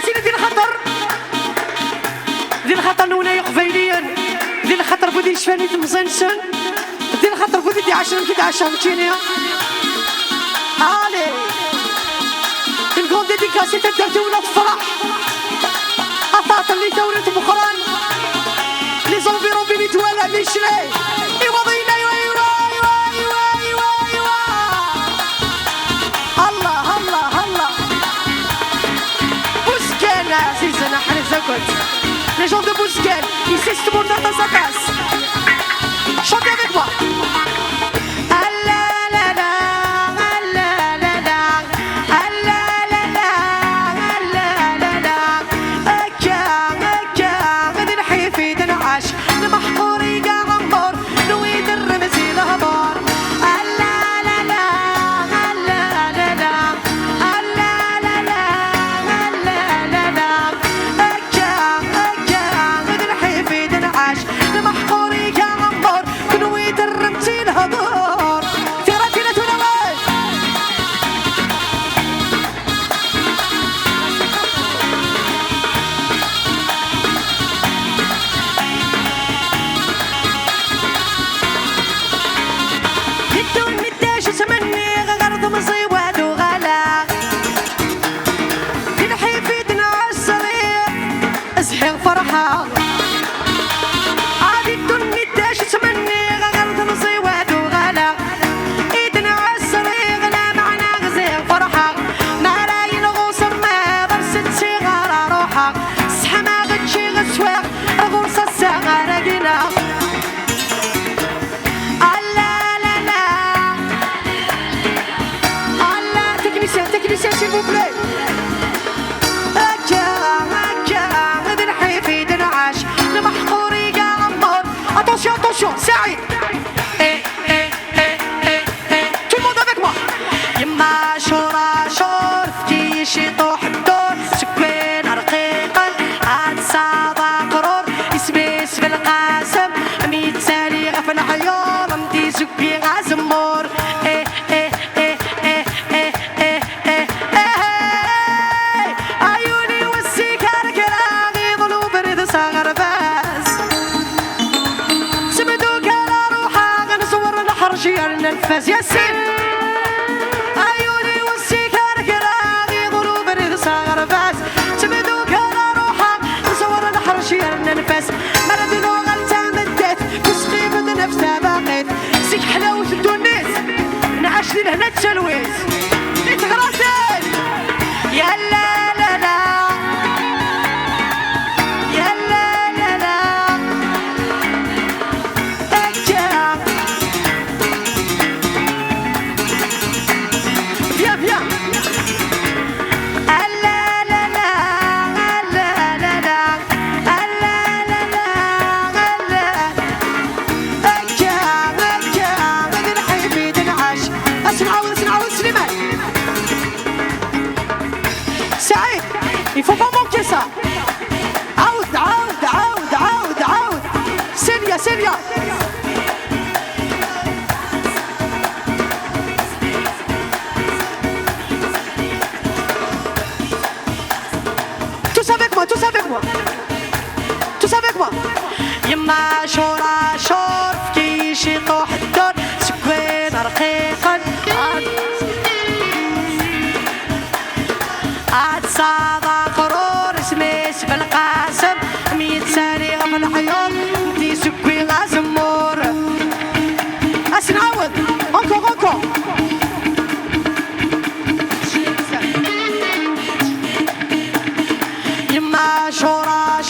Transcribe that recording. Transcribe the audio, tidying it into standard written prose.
سيدي ذي الخطر نونايا قبيليا ذي الخطر بودي شفاني تمزنسن ذي الخطر بودي دي عشرين كده عشان تشينيا علي الكون ديديكاسي تدرتو ولا تفرح أطاط اللي توريت بخران لي زومبي روبي متوالا مشري يوضينا الله الله الله بوسكان عزيزنا حرزكت les gens de Bousquet, ils sait tout le monde dans sa casse. Chantez avec moi. فرحة عادي الدنيا داش تمني غير تمصي وادو غلا ايدنا عالسري غلا معنا غزير فرحة ملايين غوصر ما برست صغار روحها صحة ما غتشي غسواق غوصة الساعة راقينا الله تكنيسيان s'il vous plaît attention, Saïd. Tout le monde avec moi. يما شورا شورفتي شي طوح الدور سكوين رقيقا عاد صابا قرور اسمي اسم القاسم ميت سالي غف العيون امتي سكي غازمور عيوني والسيكار كراغي ظلو برد صغر باس جيرنا الفاز يا سيد عيوني والسيكار كراغي ضروب ريد صغر باس تبدو كلا روحا نصور الحر جيرنا الفاس مرد لغة التامدات تسقي بد نفسها باقيت سيك حلاوة الدنيس نعاش لي لهنا تسلويت يتغرسل يا لا لا لا يا لا لا لا سعيد il faut pas manquer ça عاود عاود عاود عاود عاود سيليا سيليا tous avec moi tous avec moi tous avec moi يما شورا شورفتي شي طوح الدور سكوين رقيقا عاد صابا قرور اسمي اسم القاسم ميت ساري غف الحيوم دي سكوي غازمور اسنعود انكو يما شورا